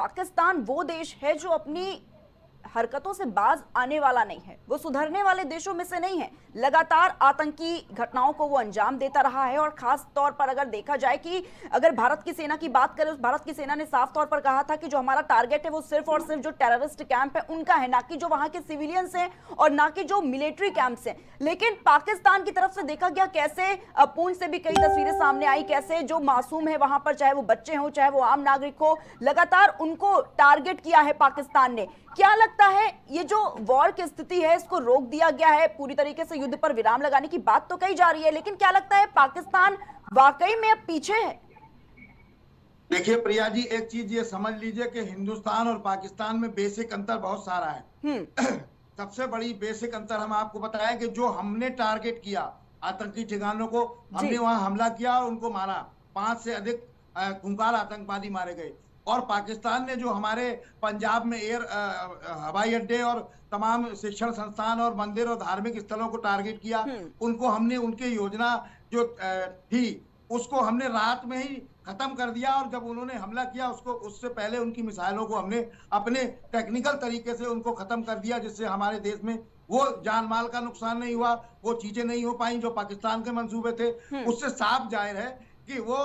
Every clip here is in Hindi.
पाकिस्तान वो देश है जो अपनी हरकतों से बाज आने वाला नहीं है, वो सुधरने वाले देशों में से नहीं है। लगातार आतंकी घटनाओं को वो अंजाम देता रहा है। और खास तौर पर अगर देखा जाए कि अगर भारत की सेना की बात करें, उस भारत की सेना ने साफ तौर पर कहा था कि जो हमारा टारगेट है वो सिर्फ और सिर्फ जो टेररिस्ट कैंप है उनका है, ना कि जो वहां के सिविलियंस हैं और ना कि जो मिलिट्री कैंप्स हैं। लेकिन पाकिस्तान की तरफ से देखा गया कैसे पुंछ से भी कई तस्वीरें सामने आई, कैसे जो मासूम है वहां पर, चाहे वो बच्चे हो चाहे वो आम नागरिक हो, लगातार उनको टारगेट किया है पाकिस्तान ने। क्या लगता है ये जो वॉर की स्थिति है इसको रोक दिया गया है, पूरी तरीके से युद्ध पर विराम लगाने की बात तो कही जा रही है, लेकिन क्या लगता है पाकिस्तान वाकई में अब पीछे है? देखिए प्रिया जी, एक चीज ये समझ लीजिए कि हिंदुस्तान और पाकिस्तान में बेसिक अंतर बहुत सारा है। सबसे बड़ी बेसिक अंतर हम आपको बताया कि जो हमने टारगेट किया आतंकी ठिकानों को, हमने वहां हमला किया और उनको मारा। 5 से अधिक खूंखार आतंकवादी मारे गए। और पाकिस्तान ने जो हमारे पंजाब में हवाई अड्डे और तमाम शिक्षण संस्थान और मंदिर और धार्मिक स्थलों को टारगेट किया, उनको हमने उनकी योजना जो थी उसको हमने रात में ही खत्म कर दिया। और जब उन्होंने हमला किया उससे पहले उनकी मिसाइलों को हमने अपने टेक्निकल तरीके से उनको खत्म कर दिया, जिससे हमारे देश में वो जान माल का नुकसान नहीं हुआ, वो चीजें नहीं हो पाई जो पाकिस्तान के मंसूबे थे। उससे साफ जाहिर है कि वो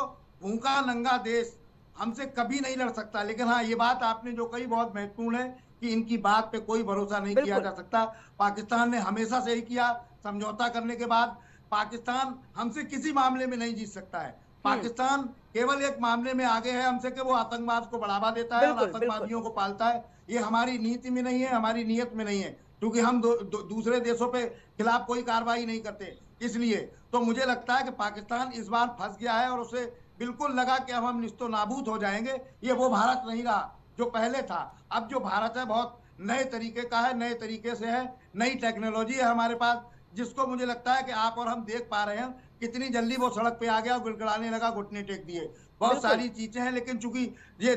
भूखा नंगा देश हमसे कभी नहीं लड़ सकता। लेकिन हाँ, ये बात आपने जो कही बहुत महत्वपूर्ण है कि इनकी बात पे कोई भरोसा नहीं किया जा सकता। पाकिस्तान ने हमेशा से ही किया, समझौता करने के बाद पाकिस्तान हमसे किसी मामले में नहीं जीत सकता है। पाकिस्तान केवल एक मामले में आगे है हमसे कि वो आतंकवाद को बढ़ावा देता है और आतंकवादियों को पालता है। ये हमारी नीति में नहीं है, हमारी नीयत में नहीं है, क्योंकि हम दूसरे देशों पे खिलाफ कोई कार्रवाई नहीं करते। इसलिए तो मुझे लगता है कि पाकिस्तान इस बार फंस गया है और उसे बिल्कुल लगा कि अब हम निस्तो नाबूद हो जाएंगे। ये वो भारत नहीं रहा जो पहले था। अब जो भारत है बहुत नए तरीके का है, नए तरीके से है, नई टेक्नोलॉजी है हमारे पास, जिसको मुझे लगता है कि आप और हम देख पा रहे हैं कितनी जल्दी वो सड़क पे आ गया, गिड़गिड़ाने लगा, घुटने टेक दिए। बहुत सारी चीजें हैं, लेकिन चूंकि ये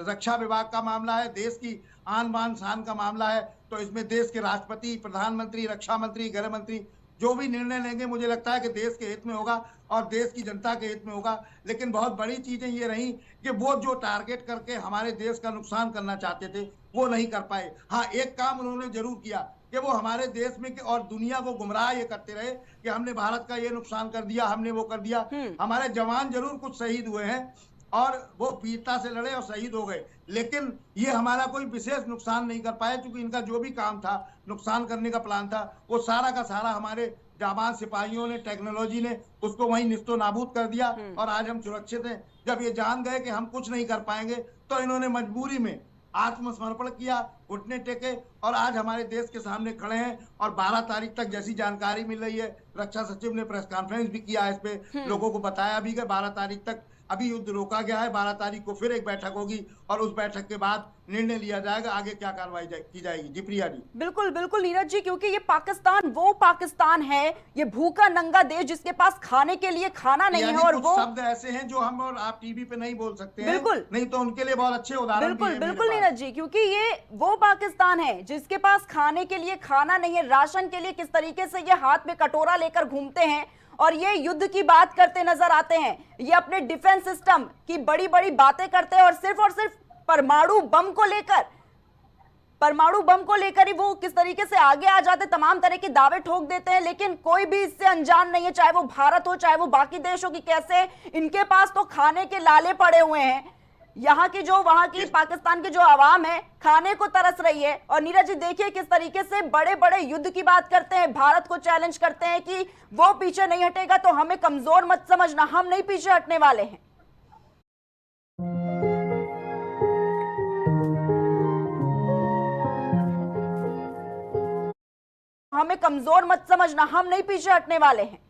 रक्षा विभाग का मामला है, देश की आन बान शान का मामला है, तो इसमें देश के राष्ट्रपति, प्रधानमंत्री, रक्षा मंत्री, गृह मंत्री जो भी निर्णय लेंगे मुझे लगता है कि देश के हित में होगा और देश की जनता के हित में होगा। लेकिन बहुत बड़ी चीजें ये रही कि वो जो टारगेट करके हमारे देश का नुकसान करना चाहते थे वो नहीं कर पाए। हाँ, एक काम उन्होंने जरूर किया कि वो हमारे देश में और दुनिया को गुमराह ये करते रहे कि हमने भारत का ये नुकसान कर दिया, हमने वो कर दिया। हमारे जवान जरूर कुछ शहीद हुए हैं और वो वीरता से लड़े और शहीद हो गए, लेकिन ये हमारा कोई विशेष नुकसान नहीं कर पाए, क्योंकि इनका जो भी काम था, नुकसान करने का प्लान था, वो सारा का सारा हमारे जाबाज सिपाहियों ने, टेक्नोलॉजी ने उसको वहीं निस्तो नाबूद कर दिया। और आज हम सुरक्षित हैं। जब ये जान गए कि हम कुछ नहीं कर पाएंगे, तो इन्होंने मजबूरी में आत्मसमर्पण किया, घुटने टेके और आज हमारे देश के सामने खड़े हैं। और 12 तारीख तक जैसी जानकारी मिल रही है, रक्षा सचिव ने प्रेस कॉन्फ्रेंस भी किया है, इस पे लोगों को बताया भी कि 12 तारीख तक अभी युद्ध रोका गया है। 12 तारीख को फिर एक बैठक होगी और उस बैठक के बाद निर्णय लिया जाएगा आगे क्या कार्रवाई की जाएगी। जी प्रिया जी। बिल्कुल बिल्कुल नीरज जी, क्योंकि ये पाकिस्तान वो पाकिस्तान है, ये भूखा नंगा देश जिसके पास खाने के लिए खाना नहीं है। और वो शब्द ऐसे हैं जो हम और आप टीवी पे नहीं बोल सकते हैं, बिल्कुल नहीं तो उनके लिए बहुत अच्छे उदाहरण बिल्कुल भी हैं बिल्कुल नीरज जी, क्योंकि ये वो पाकिस्तान है जिसके पास खाने के लिए खाना नहीं है, राशन के लिए किस तरीके से ये हाथ में कटोरा लेकर घूमते हैं और ये युद्ध की बात करते नजर आते हैं। ये अपने डिफेंस सिस्टम की बड़ी बड़ी बातें करते हैं और सिर्फ परमाणु बम को लेकर ही वो किस तरीके से आगे आ जाते, तमाम तरह के दावे ठोक देते हैं। लेकिन कोई भी इससे अनजान नहीं है, चाहे वो भारत हो चाहे वो बाकी देश हो, कि कैसे इनके पास तो खाने के लाले पड़े हुए हैं। यहाँ की जो वहां की पाकिस्तान की जो आवाम है खाने को तरस रही है। और नीरज जी देखिए किस तरीके से बड़े बड़े युद्ध की बात करते हैं, भारत को चैलेंज करते हैं कि वो पीछे नहीं हटेगा तो हमें कमजोर मत समझना, हम नहीं पीछे हटने वाले हैं। हमें कमजोर मत समझना, हम नहीं पीछे हटने वाले हैं।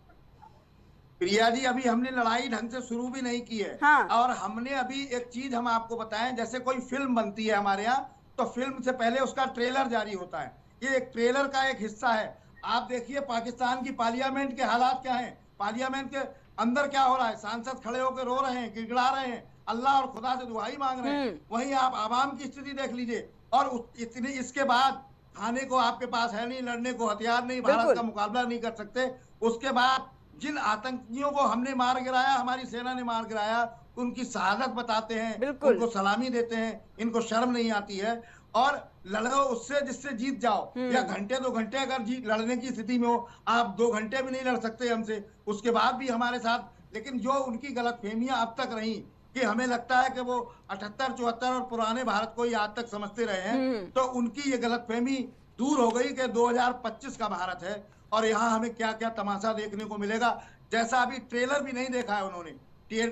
प्रिया जी, अभी हमने लड़ाई ढंग से शुरू भी नहीं की है। हाँ। और हमने अभी एक चीज हम आपको बताएं, जैसे कोई फिल्म बनती है हमारे यहाँ, तो फिल्म से पहले उसका ट्रेलर जारी होता है। ये एक ट्रेलर का एक हिस्सा है। आप देखिए पाकिस्तान की पार्लियामेंट के हालात क्या हैं, पार्लियामेंट के अंदर क्या हो रहा है। सांसद खड़े होकर रो रहे हैं, गिड़गिड़ा रहे हैं, अल्लाह और खुदा से दुआई मांग रहे हैं। वहीं आप आवाम की स्थिति देख लीजिए। और इतनी इसके बाद खाने को आपके पास है नहीं, लड़ने को हथियार नहीं, भारत का मुकाबला नहीं कर सकते। उसके बाद जिन आतंकियों को हमने मार गिराया, हमारी सेना ने मार गिराया, उनकी शहादत बताते हैं, बिल्कुल। उनको सलामी देते हैं, इनको शर्म नहीं आती है। और लड़ो उससे जिससे जीत जाओ, या घंटे 2 घंटे अगर जीत लड़ने की स्थिति में हो, आप 2 घंटे भी नहीं लड़ सकते हमसे, उसके बाद भी हमारे साथ। लेकिन जो उनकी गलतफहमियां अब तक रही कि हमें लगता है कि वो 78-74 और पुराने भारत को ही आज तक समझते रहे हैं, तो उनकी ये गलतफहमी दूर हो गई कि 2025 का भारत है और यहाँ हमें क्या क्या तमाशा देखने को मिलेगा। जैसा अभी ट्रेलर भी नहीं देखा है उन्होंने,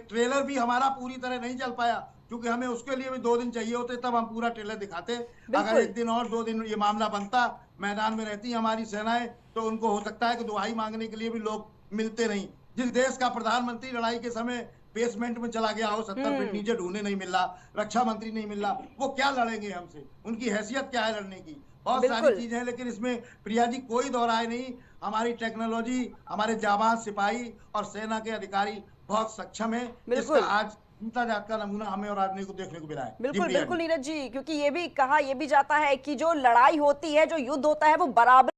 ट्रेलर भी हमारा पूरी तरह नहीं चल पाया, क्योंकि हमें उसके लिए भी 2 दिन चाहिए होते, तब हम पूरा ट्रेलर दिखाते। अगर 1 दिन और 2 दिन ये मामला बनता, मैदान में रहती हमारी सेनाएं, तो उनको हो सकता है कि दुहाई मांगने के लिए भी लोग मिलते नहीं। जिस देश का प्रधानमंत्री लड़ाई के समय बेसमेंट में चला गया हो, 70 फीट नीचे ढूंढने नहीं मिल रहा, रक्षा मंत्री नहीं मिल रहा, वो क्या लड़ेंगे हमसे? उनकी हैसियत क्या है लड़ने की? बहुत सारी चीजें हैं, लेकिन इसमें प्रिया जी कोई दोहराए नहीं, हमारी टेक्नोलॉजी, हमारे जाबाज सिपाही और सेना के अधिकारी बहुत सक्षम है, जिसका आज चिंता जात का नमूना हमें और आदमी को देखने को मिला है। बिल्कुल बिल्कुल नीरज जी, क्योंकि ये भी कहा, ये भी जाता है कि जो लड़ाई होती है, जो युद्ध होता है, वो बराबर